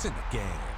in the game.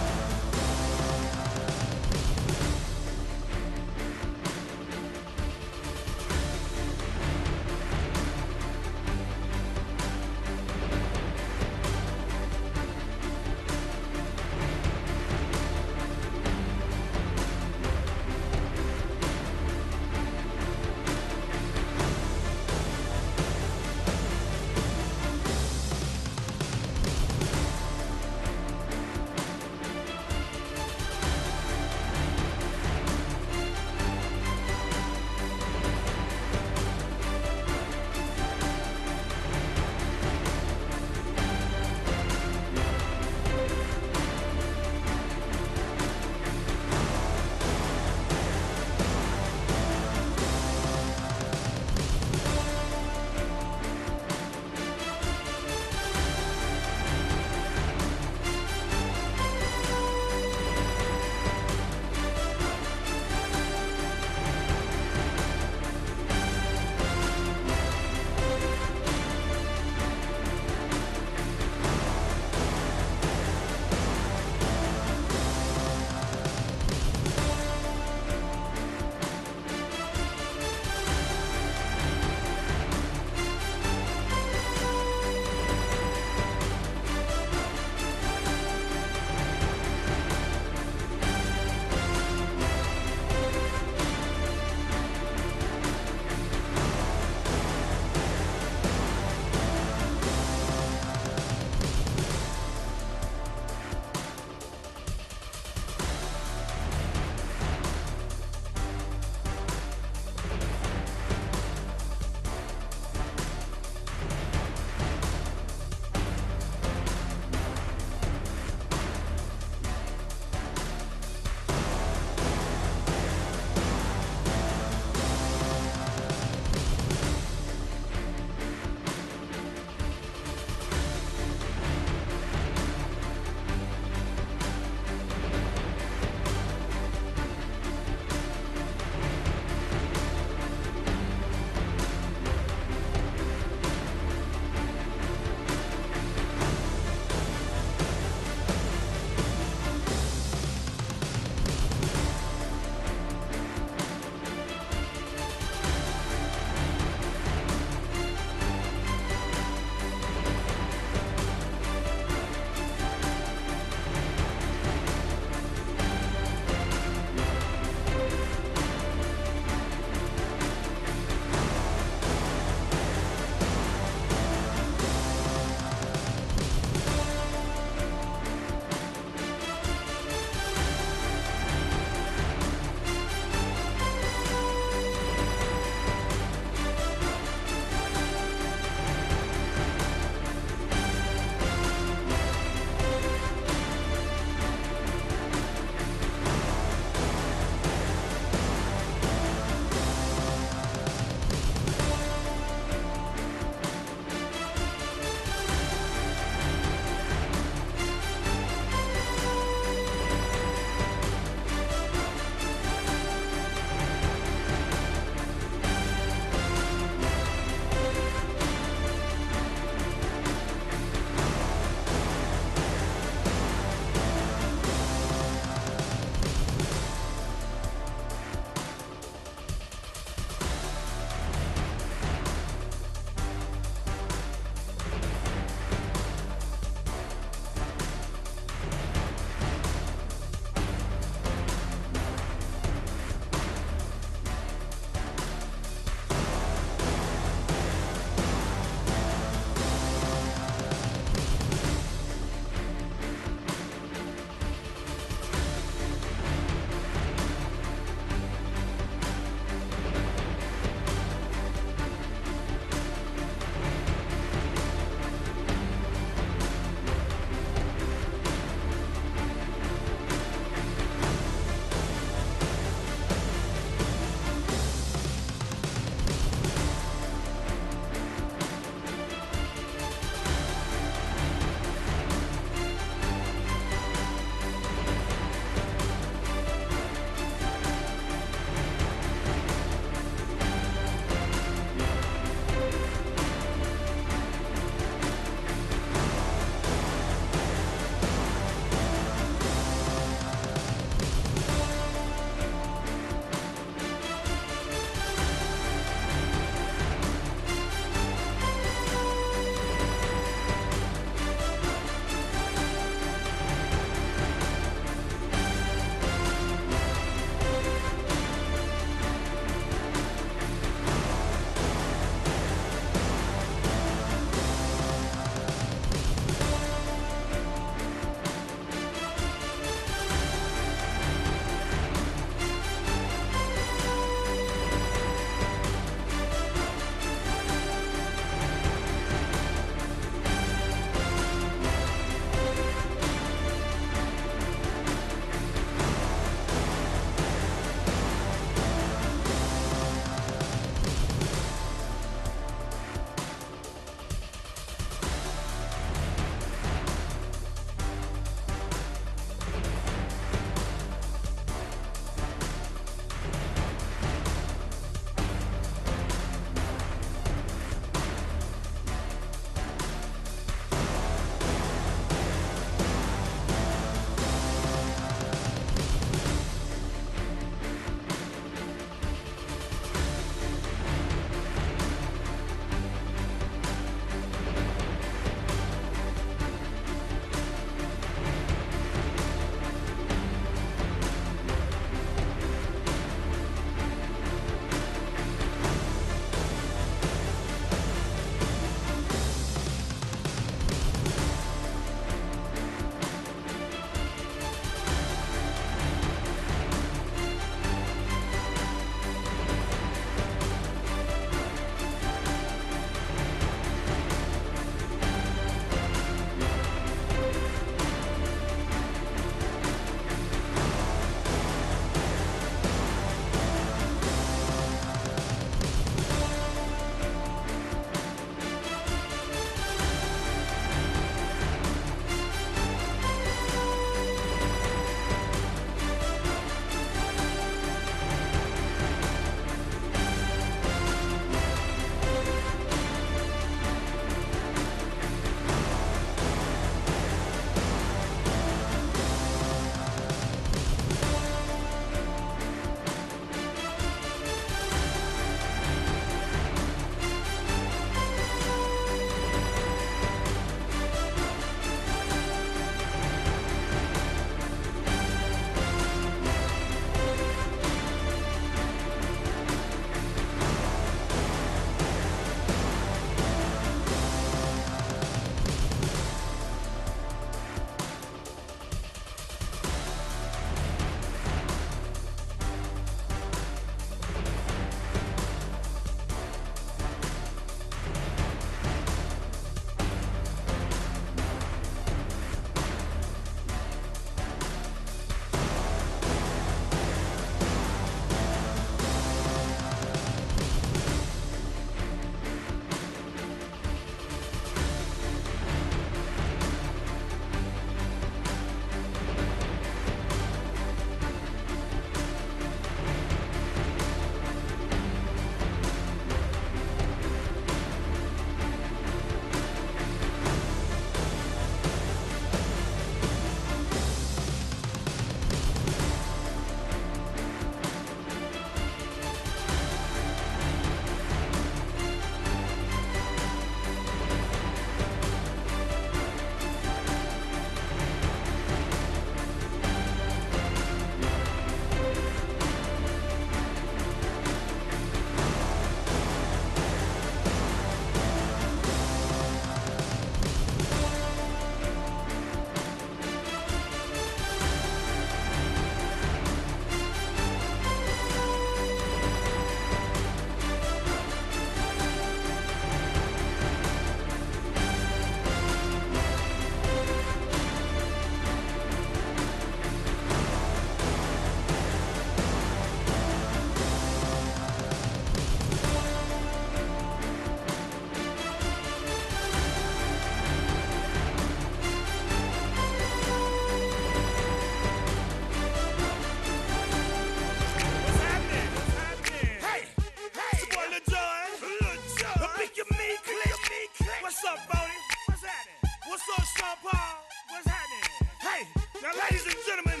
Ladies and gentlemen,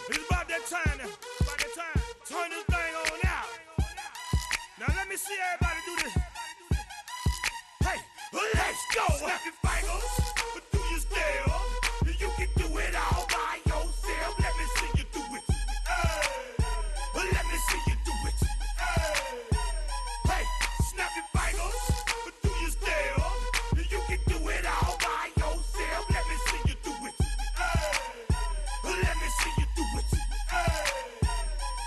it's about that time now. About that time. Turn this thing on out. Now let me see everybody do this. Hey, let's go. Snap your fingers, but do you still? You can do it all by yourself. Let me see you do it. Let me see you do it. Hey, snap your fingers, but do you still? You can do it all by yourself. Let me see you do it. Let me see you do it.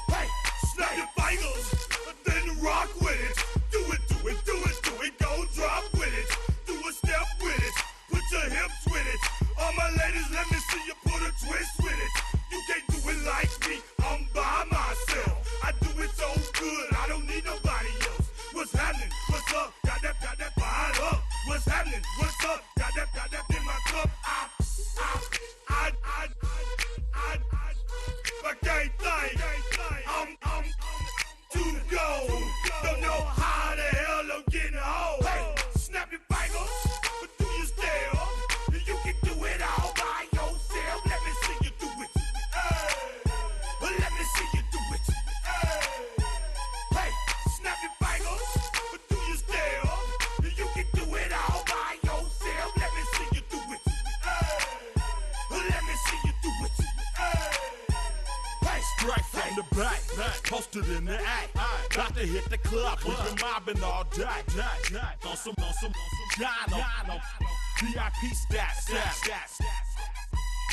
Hey, snap your fingers, then rock with it. Do it, do it, do it, do it. Go drop with it. Do a step with it. Put your hips with it. All my ladies, let me see you put a twist with it. You can't do it like me. I'm by myself. I do it so good. I don't need nobody else. What's happening? What's up? Got that fired up. What's happening? What's up? Got that in my cup. I can't think. I'm too go. Don't know how the hell I'm getting home. Hey, snap your fingers, but do you still? You can do it all by yourself. Let me see you do it. Let me see you do it. Hey, snap your fingers, but do you still? You can do it all by yourself. Let me see you do it. Let me see you do it. Hey, Straight from the back, posted in the act. About to hit the club, we've been mobbing all day. On some Jono, VIP stats.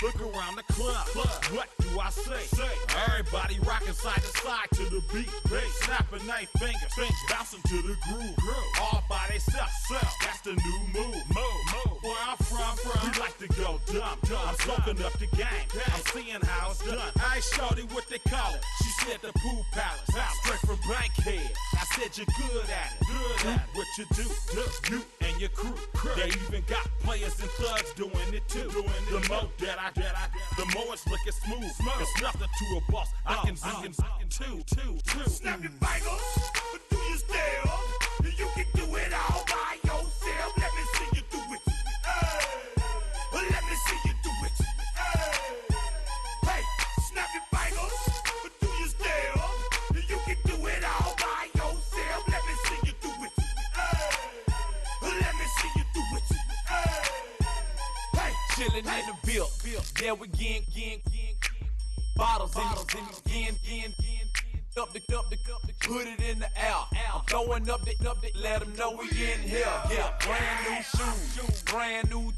Look around the club, what do I say? Everybody rocking side to side to the beat. Snapping they fingers, bouncing to the groove. All by themselves, that's the new move. Where I'm from, we like to go dumb. I'm soaking up the game, I'm seeing how it's done. I ain't shorty what they call it. She said the pool palace, straight from Bankhead. I said you're good at it. What you do, you and your crew. They even got players and thugs doing it too. The more that the more it's looking smooth. It's nothing to a boss. I can two. snap your fingers, but do you still? You can do it all by yourself. Let me see you do it. Let me see you do it. Hey, snap your fingers, but do you still? You can do it all by yourself. Let me see you do it. Let me see you do it. Hey, Chillin' in the bill, yeah we getting bottles in up the put it in the air. I'm throwing up the let them know we in here. Yeah, brand new shoes, brand new.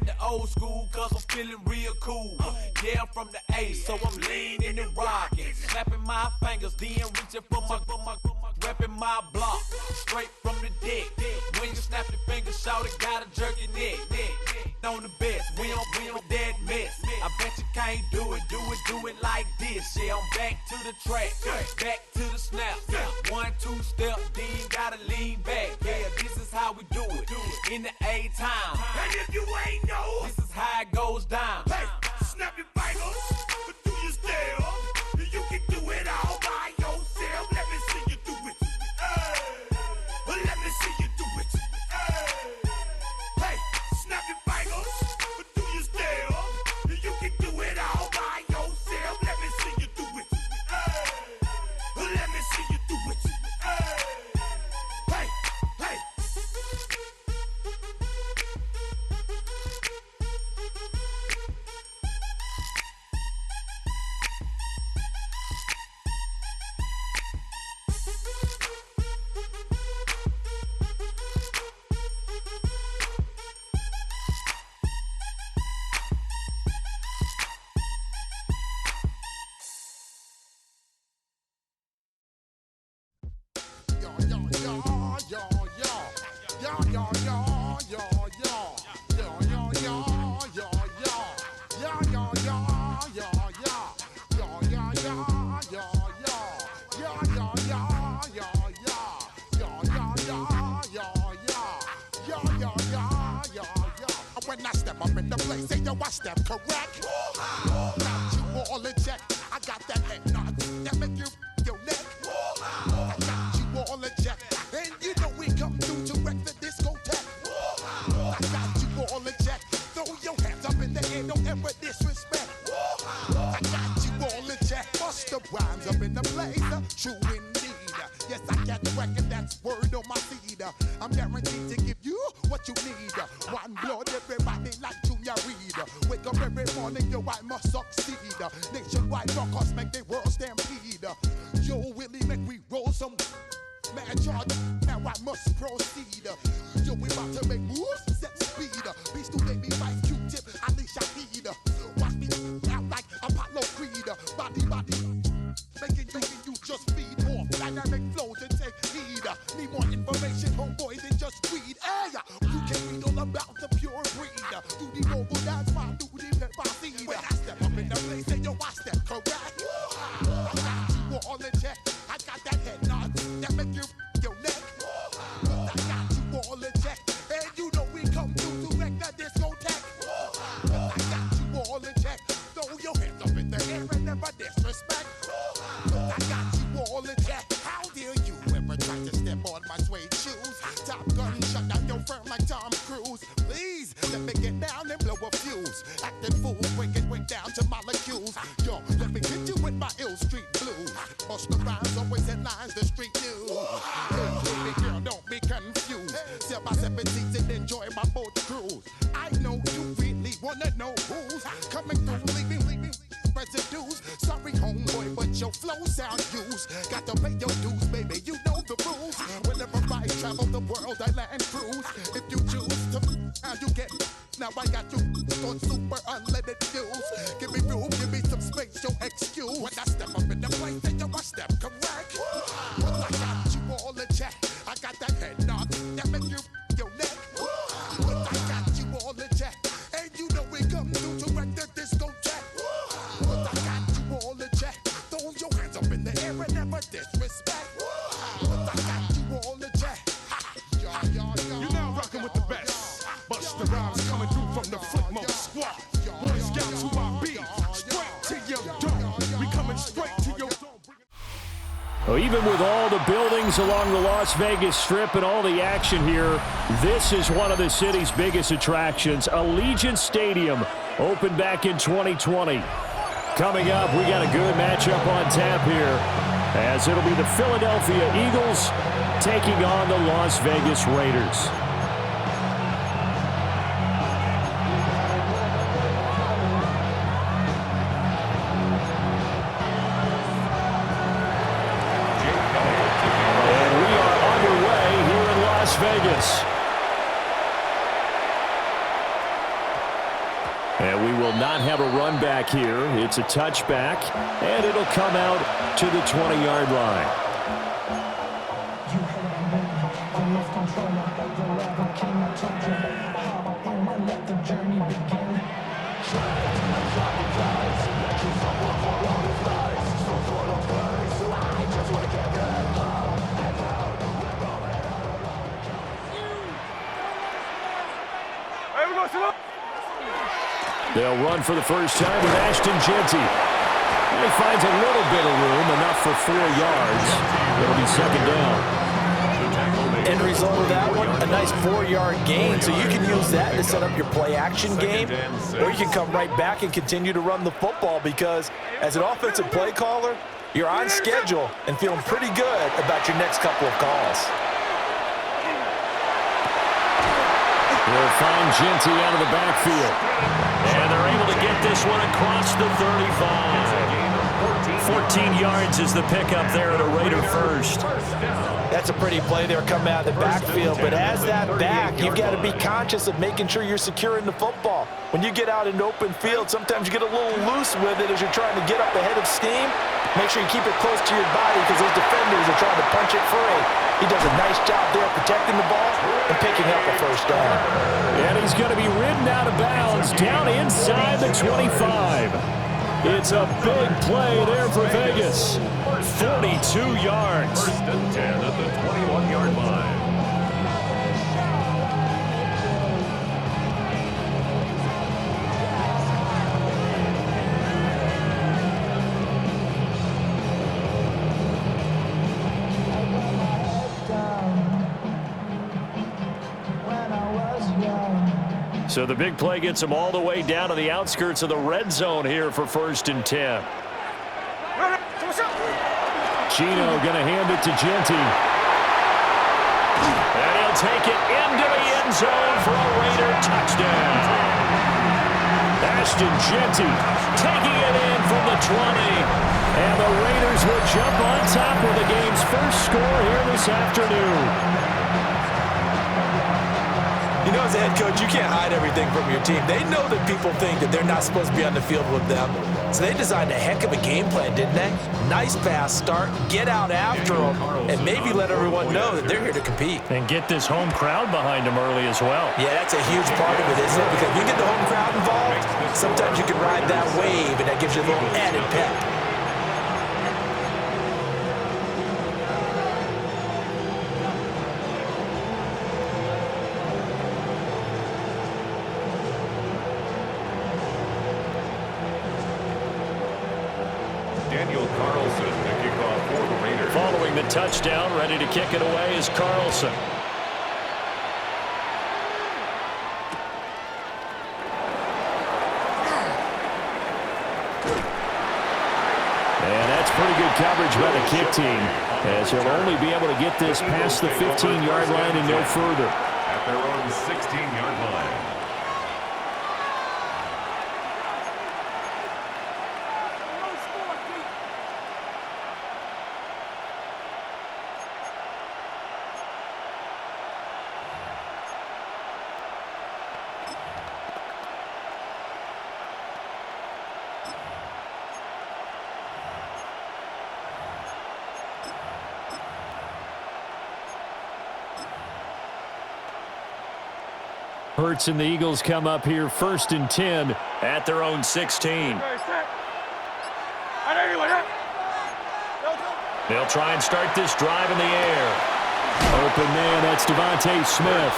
The old school, cause I'm feeling real cool. Yeah, I'm from the A, so I'm leaning and rocking, snapping my fingers, then reaching for my repping my block, straight from the deck. When you snap your fingers, shout it, gotta jerk your neck. On the best, we don't that mess. I bet you can't do it like this. Yeah, I'm back to the track, back to the snap. 1, 2 step, then gotta lean back. Yeah, this is how we do it in the A time. and if you ain't know, This is how it goes down. hey, snap your fingers, but do you still? You can do it all by yourself. Let me see you do it. Let me see you do it. Hey, snap your fingers, but do you still? You can do it all by yourself. Let me see you do it. Let me see you do it. Hey, hey. When I step up in the place, say yo, I step correct. Got you all in check. I got that head nod that make you your neck. I got you all in check, and you know we come through to wreck the discotheque. I got you all in check. Throw your hands up in the air, don't ever disrespect. the rhymes up in the place, true indeed. Yes, I get record, that's word on my seed. I'm guaranteed to give you what you need. One blood, everybody like Junior Reed. Wake up every morning, yo, I must succeed. Nationwide rockers make the world stampede. Yo, Willie, make we roll some mad charge. Now I must proceed. Yo, we about to make moves, set speed. Beast to baby, vice Q-tip, Alicia Heed. Watch me out like Apollo Creed. Body, making you just feed off dynamic flows and take heed. Need more information, homeboy, than just weed. Hey, you can read all about the pure breed. Do the vocal dance, man, do the pepper seed. When I step up in the place, and yo, I step correct. I got you all in check. I got that head nod that make you your neck. I got you all in check, and you know we come through to wreck the discotheque. I got you all in check. Throw your hands up in the air and never disrespect. I got you all in check. How dare you ever try to step on my suede shoes? Top Gun shut down your firm like Tom Cruise. Please let me get down and blow a fuse. Acting fool, break it way down to molecules. Yo, let me hit you with my ill street blues. Bust the rhymes, always headlines the street news. Hey, baby girl, don't be confused. Sell my 17s and enjoy my boat cruise. I know you really wanna know who's coming through, leaving residues. Sorry, homeboy, but your flow sound used. Got to pay your dues, baby, you know the rules. Whenever I travel the world, I land cruise. If you choose to, how you get. Now I got you on super unleaded fuels. Give me room, give me some space, your excuse. When I step up in the place, then yo, I step correct. Well, I got you all in check. I got that head knock that make you your neck. Well, I got you all in check. And you know we come through to wreck the discotheque. Well, I got you all in check. Throw your hands up in the air and never disrespect. Well, I got you all in check. You're now rocking with the best. Busta Rhymes coming through from the Flipmode squad. Boy Scouts who I be. Straight to your dome. We coming straight to your dome. Well, even with all the buildings along the Las Vegas Strip and all the action here, this is one of the city's biggest attractions. Allegiant Stadium opened back in 2020. Coming up, we got a good matchup on tap here, as it'll be the Philadelphia Eagles taking on the Las Vegas Raiders. Vegas. And we will not have a run back here. It's a touchback, and it'll come out to the 20-yard line. They'll run for the first time with Ashton Jeanty. And he finds a little bit of room, enough for 4 yards. It'll be second down. End result of that one, a nice 4-yard gain. So you can use that to set up your play-action game, or you can come right back and continue to run the football, because as an offensive play caller, you're on schedule and feeling pretty good about your next couple of calls. They'll find Jeanty out of the backfield. And they're able to get this one across the 35. 14 yards is the pickup there at a Raider first. That's a pretty play there coming out of the backfield. But as that back, you've got to be conscious of making sure you're securing the football. When you get out in open field, sometimes you get a little loose with it as you're trying to get up ahead of steam. Make sure you keep it close to your body, because those defenders are trying to punch it free. He does a nice job there protecting the ball and picking up a first down. And he's going to be ridden out of bounds down inside the 25. It's a big play there for Vegas. 42 yards. First and 10 at the 21-yard line. So the big play gets him all the way down to the outskirts of the red zone here for first and 10. Gino going to hand it to Genty. And he'll take it into the end zone for a Raider touchdown. Ashton Genty taking it in from the 20. And the Raiders will jump on top with the game's first score here this afternoon. You know, as a head coach, you can't hide everything from your team. They know that people think that they're not supposed to be on the field with them. So they designed a heck of a game plan, didn't they? Nice pass start, get out after them, and maybe let everyone know that they're here to compete. And get this home crowd behind them early as well. Yeah, that's a huge part of it, isn't it? Because you get the home crowd involved, sometimes you can ride that wave, and that gives you a little added pep. Following the touchdown, ready to kick it away is Carlson. And that's pretty good coverage by the kick team, as he'll only be able to get this past the 15-yard line and no further. At their own 16-yard line. Hurts and the Eagles come up here 1st and 10 at their own 16. They'll try and start this drive in the air. Open man, that's Devontae Smith.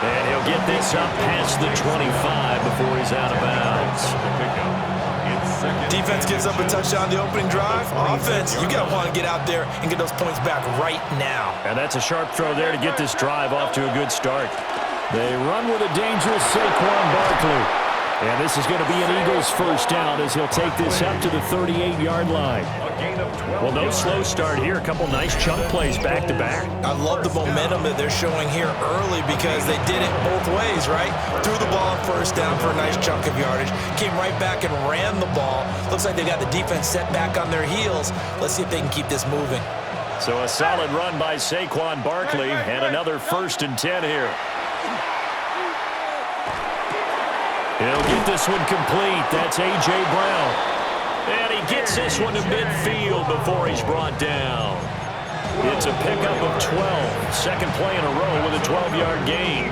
And he'll get this up past the 25 before he's out of bounds. Defense gives up a touchdown the opening drive. Offense, you got to want to get out there and get those points back right now. And that's a sharp throw there to get this drive off to a good start. They run with a dangerous Saquon Barkley. And this is going to be an Eagles first down as he'll take this up to the 38-yard line. Well, no slow start here. A couple nice chunk plays back-to-back. I love the momentum that they're showing here early because they did it both ways, right? Threw the ball on first down for a nice chunk of yardage. Came right back and ran the ball. Looks like they've got the defense set back on their heels. Let's see if they can keep this moving. So a solid run by Saquon Barkley and another 1st and 10 here. He'll get this one complete. That's A.J. Brown. And he gets this one to midfield before he's brought down. It's a pickup of 12. Second play in a row with a 12-yard gain.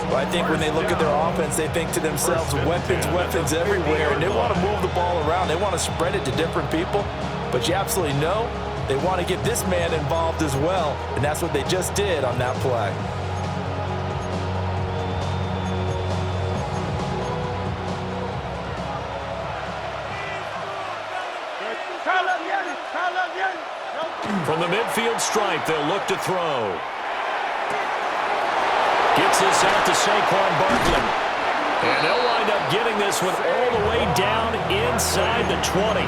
Well, I think when they look at their offense, they think to themselves, weapons, weapons everywhere, and they want to move the ball around. They want to spread it to different people. But you absolutely know they want to get this man involved as well, and that's what they just did on that play. From the midfield stripe, they'll look to throw. Gets this out to Saquon Barkley. And they'll wind up getting this one all the way down inside the 20.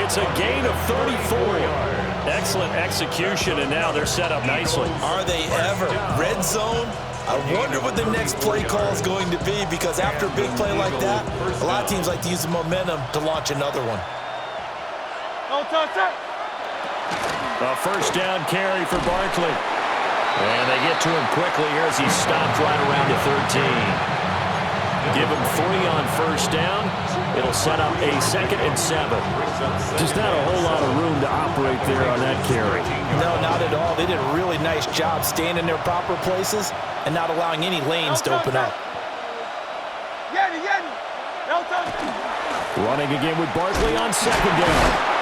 It's a gain of 34. Excellent execution, and now they're set up nicely. Are they ever? Red zone? I wonder what the next play call is going to be, because after a big play like that, a lot of teams like to use the momentum to launch another one. A first down carry for Barkley. And they get to him quickly here as he's stopped right around the 13. Give him 3 on first down. It'll set up a 2nd and 7. Just not a whole lot of room to operate there on that carry. No, not at all. They did a really nice job staying in their proper places and not allowing any lanes to open up. Running again with Barkley on 2nd down.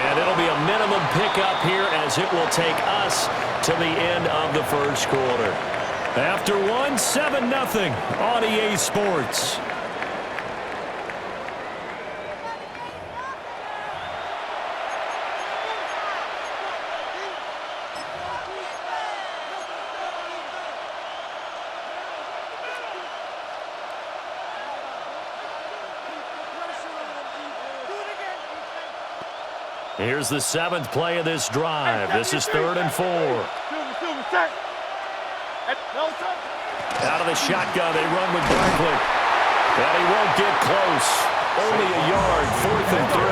And it'll be a minimum pickup here as it will take us to the end of the first quarter. After 7-0 on EA Sports. Here's the 7th play of this drive. This is 3rd and 4. Out of the shotgun, they run with Barkley. And he won't get close. Only a yard, 4th and 3.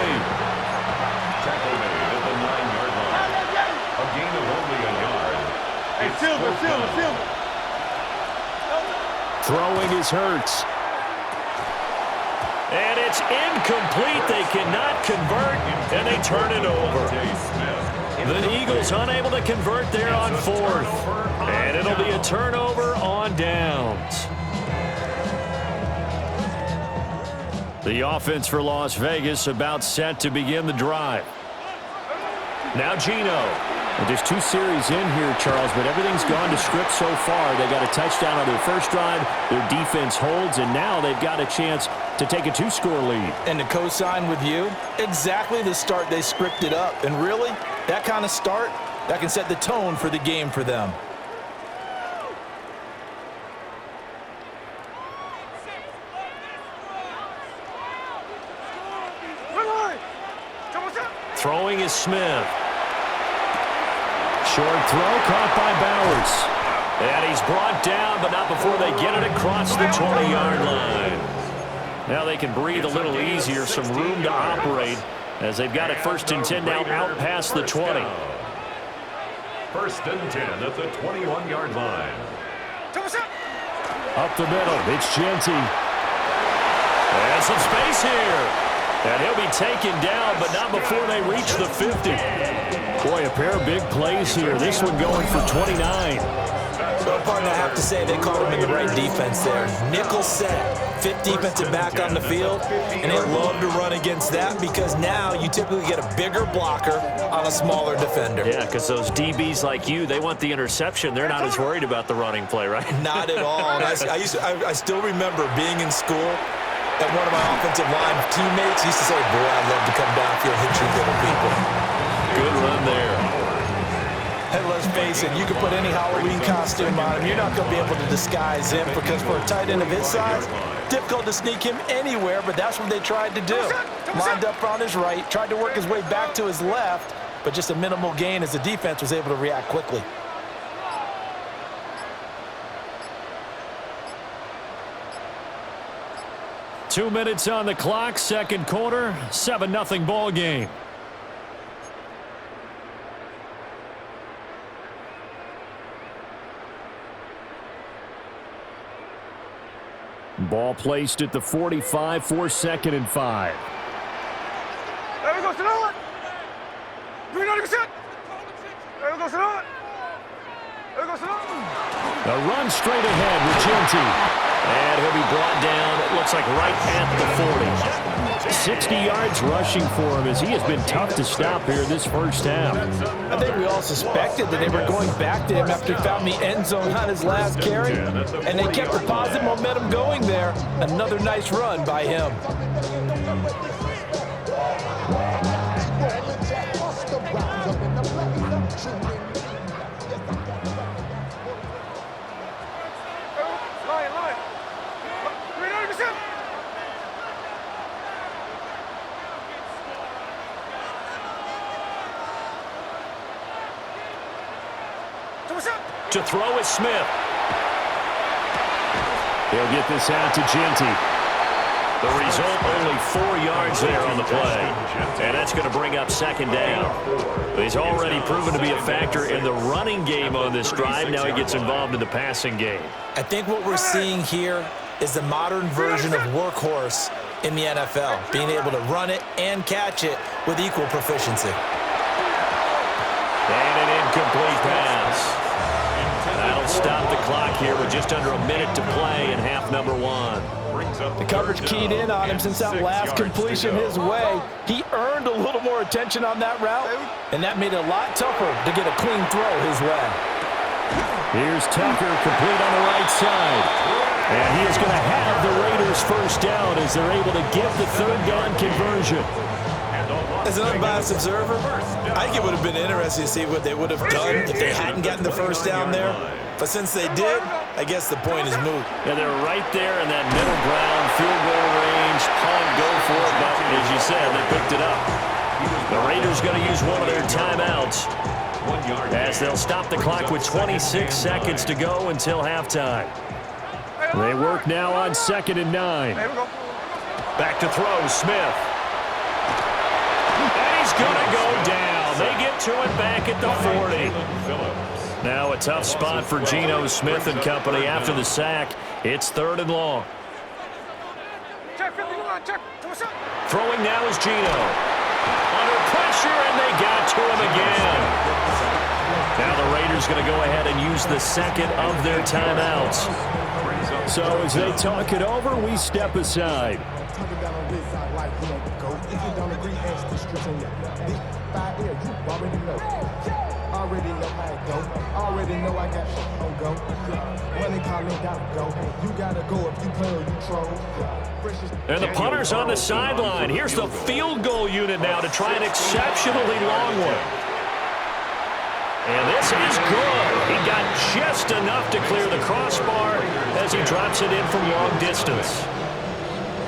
Tackle made at the 9-yard line. A gain of only a yard. It's Silver. Throwing is Hurts. And it's incomplete. They cannot convert, and they turn it over. The Eagles unable to convert there on 4th. And it'll be a turnover on downs. The offense for Las Vegas about set to begin the drive. Now Geno. And just 2 series in here, Charles, but everything's gone to script so far. They got a touchdown on their first drive. Their defense holds, and now they've got a chance to take a 2-score lead. And to co-sign with you, exactly the start they scripted up. And really, that kind of start, that can set the tone for the game for them. Throwing is Smith. Short throw caught by Bowers. And he's brought down, but not before they get it across the 20-yard line. Now they can breathe a little easier, some room to operate as they've got it 1st and 10 now out past the 20. 1st and 10 at the 21-yard line. Up the middle, it's Genty. And some space here. And he'll be taken down, but not before they reach the 50. Boy, a pair of big plays here. This one going for 29. Well, partner, I have to say they caught him in the right defense there. Nickel set, 5th defensive back on the field, and they love to run against that because now you typically get a bigger blocker on a smaller defender. Yeah, because those DBs like you, they want the interception. They're not as worried about the running play, right? Not at all. And I still remember being in school, and one of my offensive line teammates used to say, boy, I'd love to come downfield and hit you little people. Good run there. And let's face it, you can put any Halloween costume on him. You're not going to be able to disguise him because for a tight end of his size, difficult to sneak him anywhere, but that's what they tried to do. Lined up on his right, tried to work his way back to his left, but just a minimal gain as the defense was able to react quickly. Two minutes on the clock, 2nd quarter, 7-0 ball game. Ball placed at the 45 for 2nd and 5. There we go, sit on. There we go, sit on. A run straight ahead with Genty. And he'll be brought down, it looks like right at the 40. 60 yards rushing for him as he has been tough to stop here this first half. I think we all suspected that they were going back to him after he found the end zone on his last carry. And they kept the positive momentum going there. Another nice run by him. To throw is Smith. He'll get this out to Genty. The result, only 4 yards there on the play. And that's going to bring up 2nd down. He's already proven to be a factor in the running game on this drive. Now he gets involved in the passing game. I think what we're seeing here is the modern version of workhorse in the NFL, being able to run it and catch it with equal proficiency. And an incomplete pass. That'll stop the clock here with just under a minute to play in half number 1. The coverage keyed in on him since that last completion his way. He earned a little more attention on that route, and that made it a lot tougher to get a clean throw his way. Here's Tucker, complete on the right side. And he is going to have the Raiders first down as they're able to get the 3rd down conversion. As an unbiased observer, I think it would have been interesting to see what they would have done if they hadn't gotten the first down there. But since they did, I guess the point is moot. Yeah, they're right there in that middle ground, field goal range, punt, go for it. But as you said, they picked it up. The Raiders going to use one of their timeouts, 1 yard. as they'll stop the clock with 26 seconds to go until halftime. They work now on 2nd and 9. Back to throw, Smith. And he's going to go down. They get to it back at the 40. Now a tough spot for Geno Smith and company after the sack. It's 3rd and long. Throwing now is Geno. Under pressure, and they got to him again. Now the Raiders going to go ahead and use the second of their timeouts. So as they talk it over, we step aside. And the punter's on the sideline. Here's the field goal unit now to try an exceptionally long one. And this is good. He got just enough to clear the crossbar as he drops it in from long distance.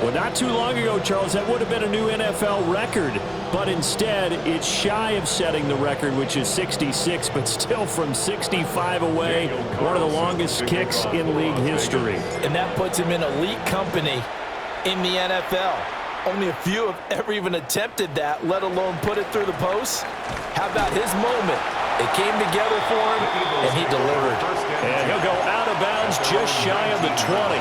Well, not too long ago, Charles, that would have been a new NFL record. But instead, it's shy of setting the record, which is 66, but still from 65 away, one of the longest kicks in league history. And that puts him in elite company in the NFL. Only a few have ever even attempted that, let alone put it through the post. How about his moment? It came together for him, and he delivered. And he'll go out of bounds just shy of the 20.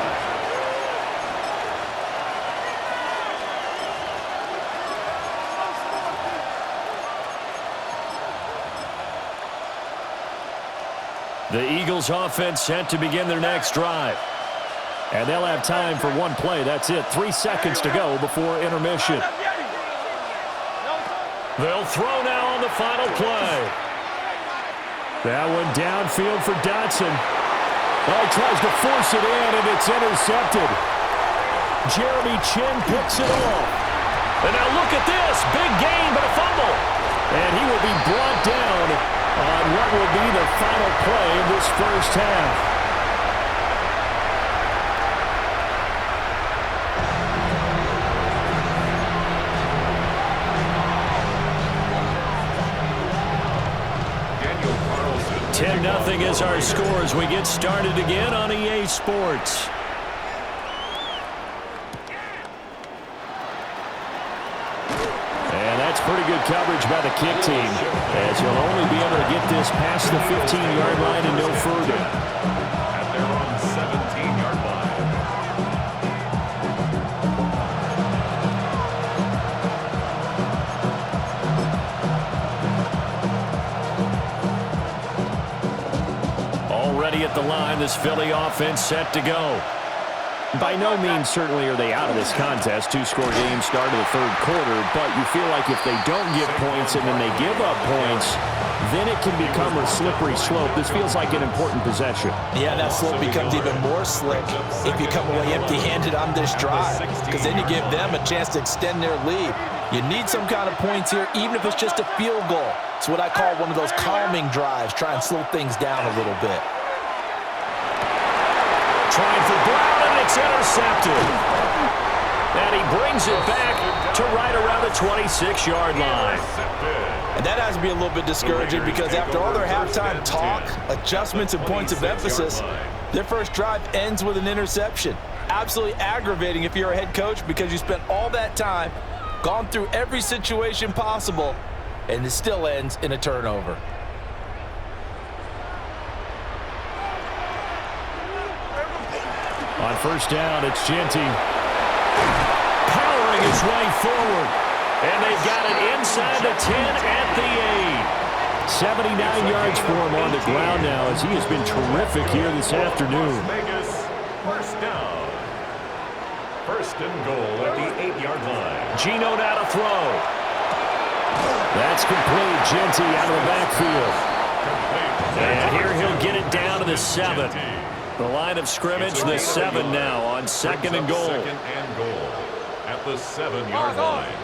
The Eagles offense set to begin their next drive. And they'll have time for one play. That's it. 3 seconds to go before intermission. They'll throw now on the final play. That one downfield for Dotson. Oh, he tries to force it in, and it's intercepted. Jeremy Chin picks it off. And now look at this. Big gain, but a fumble. And he will be brought down on what will be the final play of this first half. Daniel Carlson. 10-0 is our score as we get started again on EA Sports. Pretty good coverage by the kick team, as he'll only be able to get this past the 15-yard line and no further. At their own 17-yard line. Already at the line, this Philly offense set to go. By no means certainly are they out of this contest. 2-score game start of the 3rd quarter, but you feel like if they don't get points and then they give up points, then it can become a slippery slope. This feels like an important possession. Yeah, that slope becomes even more slick if you come away empty-handed on this drive, because then you give them a chance to extend their lead. You need some kind of points here, even if it's just a field goal. It's what I call one of those calming drives, try and slow things down a little bit. Trying for Brown, and it's intercepted. And he brings it back to right around the 26-yard line. And that has to be a little bit discouraging, because after all their halftime talk, adjustments, and points of emphasis, their first drive ends with an interception. Absolutely aggravating if you're a head coach, because you spent all that time, gone through every situation possible, and it still ends in a turnover. On first down, it's Genty powering his way forward. And they've got it inside the 10 at the 8. 79 yards for him on the ground now, as he has been terrific here this afternoon. Vegas, first down. First and goal at the 8-yard line. Geno now to throw. That's complete. Genty out of the backfield. And here he'll get it down to the 7. The line of scrimmage, the 7 now on 2nd and goal. 2nd and goal at the 7-yard line.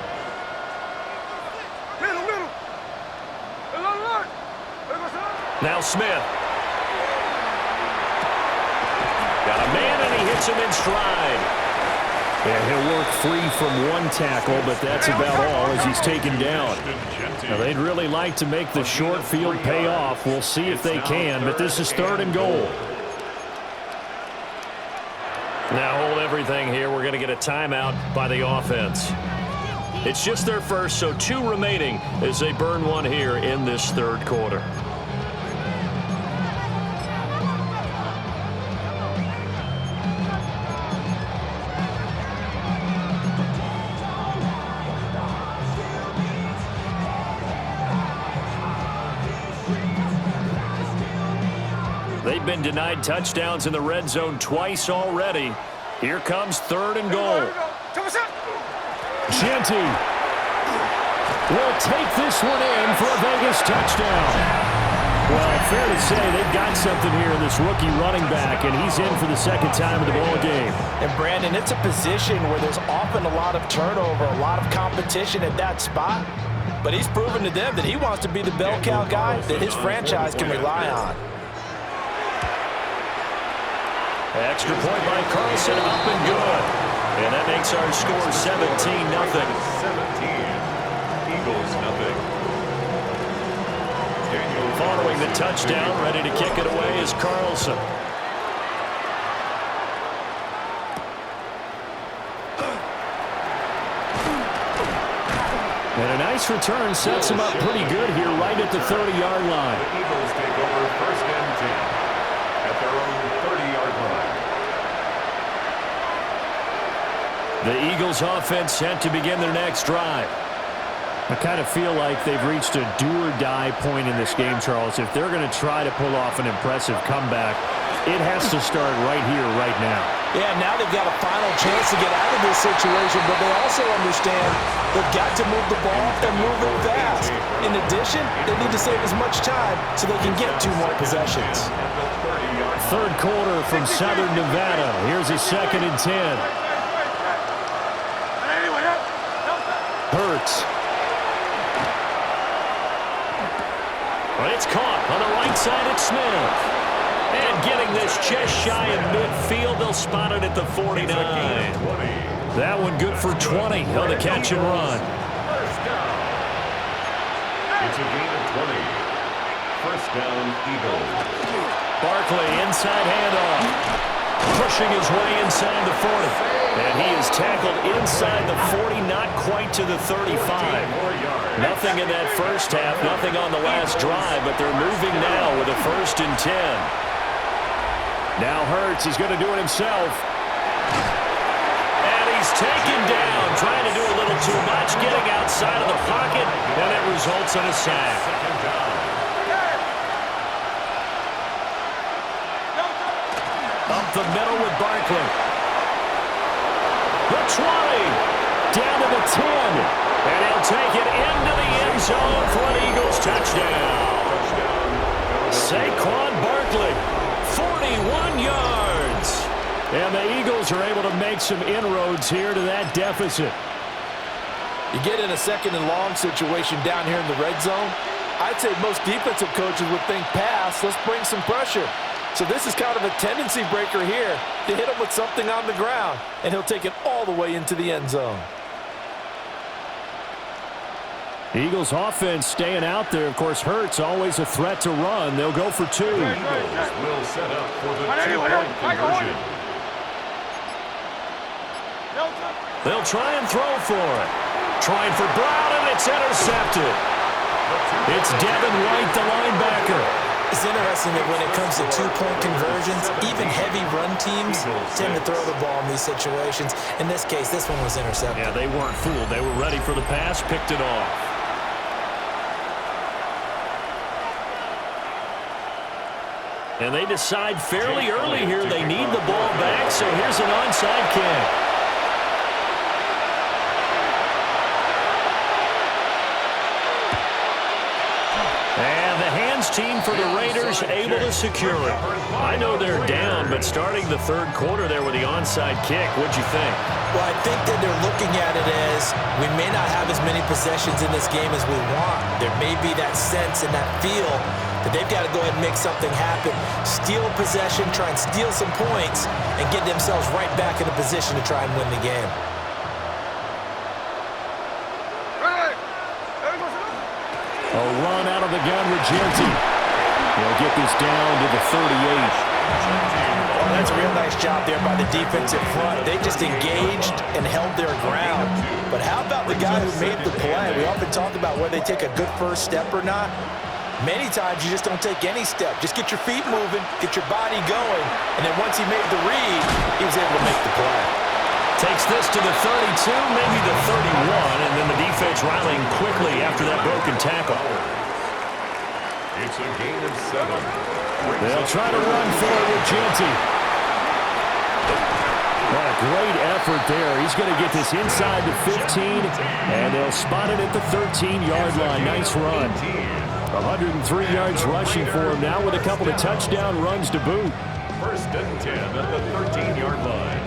Now Smith. Got a man, and he hits him in stride. Yeah, he'll work free from one tackle, but that's about all as he's taken down. Now, they'd really like to make the short field pay off. We'll see if they can, but this is 3rd and goal. Now hold everything here. We're going to get a timeout by the offense. It's just their first, so 2 remaining as they burn one here in this 3rd quarter. They've been denied touchdowns in the red zone twice already. Here comes 3rd and goal. Genty will take this one in for a Vegas touchdown. Well, fair to say they've got something here in this rookie running back, and he's in for the 2nd time in the ball game. And, Brandon, it's a position where there's often a lot of turnover, a lot of competition at that spot. But he's proven to them that he wants to be the bell cow guy that his franchise can rely on. Extra point by Carlson, up and good. And that makes our score 17-0. 17. Eagles, nothing. Following the touchdown, ready to kick it away is Carlson. And a nice return sets him up pretty good here right at the 30-yard line. The Eagles take over 1st and 10 at their own 30-yard line. The Eagles offense set to begin their next drive. I kind of feel like they've reached a do-or-die point in this game, Charles. If they're going to try to pull off an impressive comeback, it has to start right here, right now. Yeah, now they've got a final chance to get out of this situation, but they also understand they've got to move the ball and move it fast. In addition, they need to save as much time so they can get 2 more possessions. 3rd quarter from Southern Nevada. Here's a 2nd and 10. Hurts. But it's caught on the right side at Smith. And getting this just shy of midfield, they'll spot it at the 49. That one good for 20 on the catch and run. It's a gain of 20. 1st down, Eagles. Barkley, inside handoff. Pushing his way inside the 40. And he is tackled inside the 40, not quite to the 35. Nothing in that first half, nothing on the last drive, but they're moving now with a 1st and 10. Now Hurts is going to do it himself. And he's taken down, trying to do a little too much, getting outside of the pocket, and it results in a sack. Up the middle with Barkley. The 20, down to the 10, and he'll take it into the end zone for an Eagles touchdown. Saquon Barkley, 41 yards. And the Eagles are able to make some inroads here to that deficit. You get in a 2nd and long situation down here in the red zone, I'd say most defensive coaches would think pass, let's bring some pressure. So this is kind of a tendency breaker here to hit him with something on the ground, and he'll take it all the way into the end zone. Eagles offense staying out there. Of course, Hurts always a threat to run. They'll go for 2. The Eagles will set up for the 2-point conversion. They'll try and throw for it. Trying for Brown, and it's intercepted. It's Devin White, the linebacker. It's interesting that when it comes to 2-point conversions, even heavy run teams tend to throw the ball in these situations. In this case, this one was intercepted. Yeah, they weren't fooled. They were ready for the pass, picked it off. And they decide fairly early here they need the ball back, so here's an onside kick. And the hands team for the Raiders able to secure it. I know they're down, but starting the 3rd quarter there with the onside kick, what'd you think? Well, I think that they're looking at it as we may not have as many possessions in this game as we want. There may be that sense and that feel but they've got to go ahead and make something happen. Steal possession, try and steal some points, and get themselves right back in a position to try and win the game. A run out of the gun with Genty. They'll get this down to the 38. Oh, that's a real nice job there by the defensive front. They just engaged and held their ground. But how about the guy who made the play? We often talk about whether they take a good first step or not. Many times you just don't take any step. Just get your feet moving, get your body going, and then once he made the read, he was able to make the play. Takes this to the 32, maybe the 31, and then the defense rallying quickly after that broken tackle. It's a gain of 7. They'll try to run for it with Genty. What a great effort there. He's going to get this inside the 15, and they'll spot it at the 13-yard line. Nice run. 103 yards rushing for him now with a couple of touchdown runs to boot. 1st and 10 at the 13-yard line.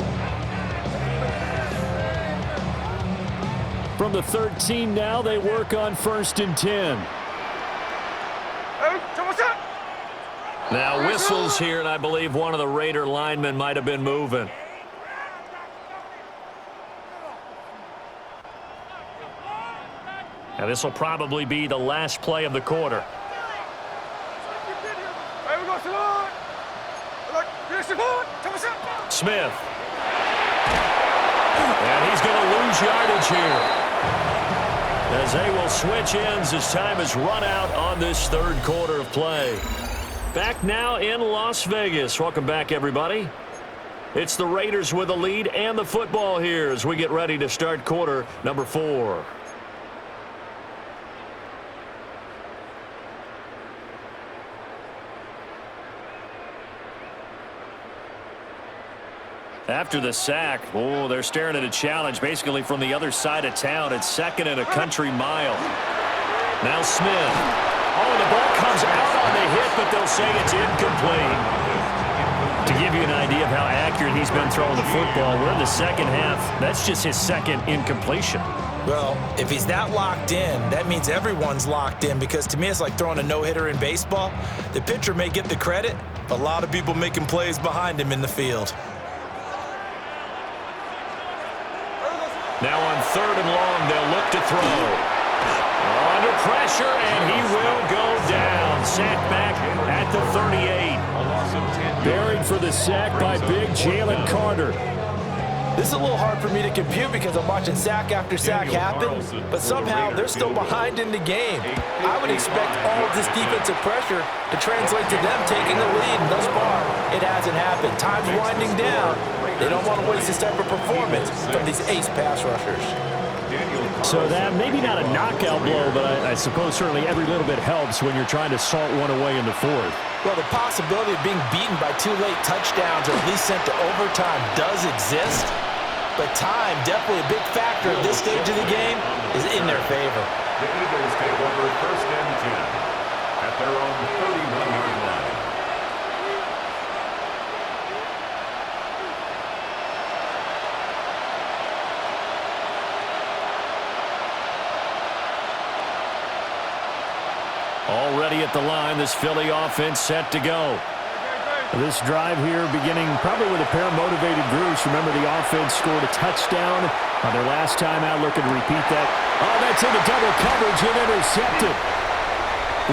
From the 13 now, they work on 1st and 10. Now whistles here, and I believe one of the Raider linemen might have been moving. Now this will probably be the last play of the quarter. Smith. And he's going to lose yardage here, as they will switch ends as time has run out on this 3rd quarter of play. Back now in Las Vegas. Welcome back, everybody. It's the Raiders with the lead and the football here as we get ready to start quarter number 4. After the sack, oh, they're staring at a challenge basically from the other side of town. It's 2nd and a country mile. Now Smith. Oh, the ball comes out on the hit, but they'll say it's incomplete. To give you an idea of how accurate he's been throwing the football, we're in the 2nd half. That's just his 2nd incompletion. Well, if he's that locked in, that means everyone's locked in, because to me it's like throwing a no-hitter in baseball. The pitcher may get the credit, but a lot of people making plays behind him in the field. Now on 3rd and long, they'll look to throw. Under pressure, and he will go down. Sacked back at the 38. Buried for the sack by big Jalen Carter. This is a little hard for me to compute because I'm watching sack after sack happen, but somehow they're still behind in the game. I would expect all of this defensive pressure to translate to them taking the lead, and thus far, it hasn't happened. Time's winding down. They don't want to waste this type of performance from these ace pass rushers. So that, maybe not a knockout blow, but I suppose certainly every little bit helps when you're trying to salt one away in the 4th. Well, the possibility of being beaten by 2 late touchdowns or at least sent to overtime does exist, but time, definitely a big factor at this stage of the game, is in their favor. The Eagles take over 1st and 10 at their own 31-yard line. Already at the line, this Philly offense set to go. This drive here beginning probably with a pair of motivated groups. Remember, the offense scored a touchdown on their last time out. Looking to repeat that. Oh, that's into double coverage and intercepted.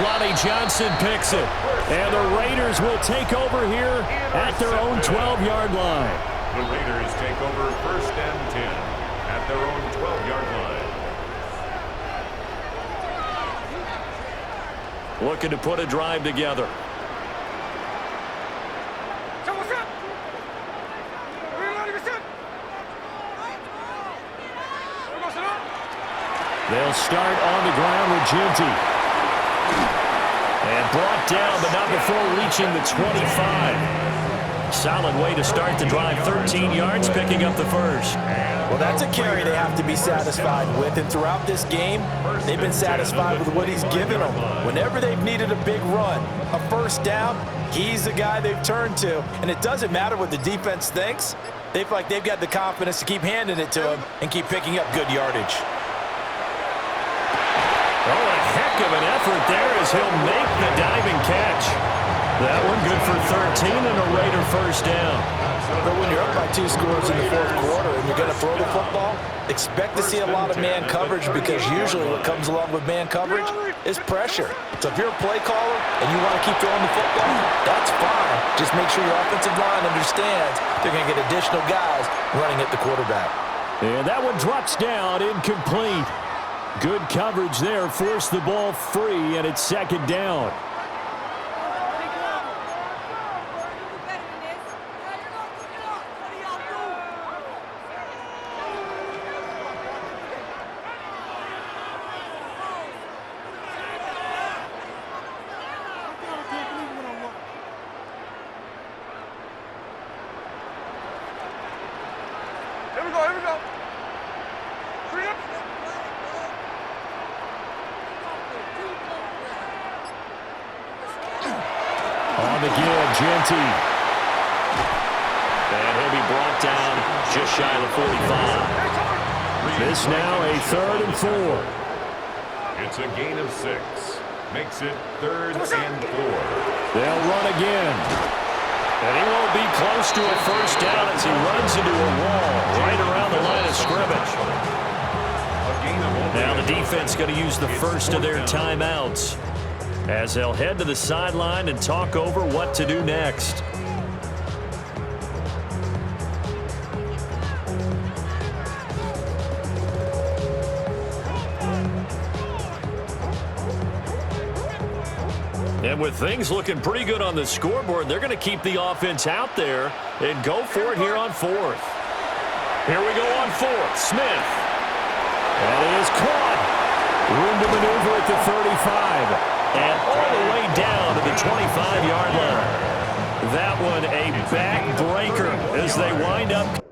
Lonnie Johnson picks it. And the Raiders will take over here at their own 12-yard line. The Raiders take over 1st and 10 at their own 12-yard line. Looking to put a drive together. They'll start on the ground with Genty. And brought down, but not before reaching the 25. Solid way to start the drive. 13 yards, picking up the first. Well, that's a carry they have to be satisfied with, and throughout this game, they've been satisfied with what he's given them. Whenever they've needed a big run, a first down, he's the guy they've turned to. And it doesn't matter what the defense thinks. They feel like they've got the confidence to keep handing it to him and keep picking up good yardage. Oh, a heck of an effort there as he'll make the diving catch. That one good for 13 and a Raider first down. But when you're up by 2 scores in the fourth quarter and you're going to throw the football, expect to see a lot of man coverage, because usually what comes along with man coverage is pressure. So if you're a play caller and you want to keep throwing the football, that's fine. Just make sure your offensive line understands they're going to get additional guys running at the quarterback. And that one drops down, incomplete. Good coverage there, forced the ball free, and it's second down. On the give, Genty. And he'll be brought down just shy of the 45. This now a 3rd and 4. It's a gain of 6. Makes it 3rd and 4. They'll run again. And he won't be close to a first down as he runs into a wall right around the line of scrimmage. Now the defense going to use the first of their timeouts as they'll head to the sideline and talk over what to do next. And with things looking pretty good on the scoreboard, they're going to keep the offense out there and go for it here on 4th. Here we go on 4th. Smith. That is caught. Room to maneuver at the 35. And all the way down to the 25-yard line. That one a backbreaker as they wind up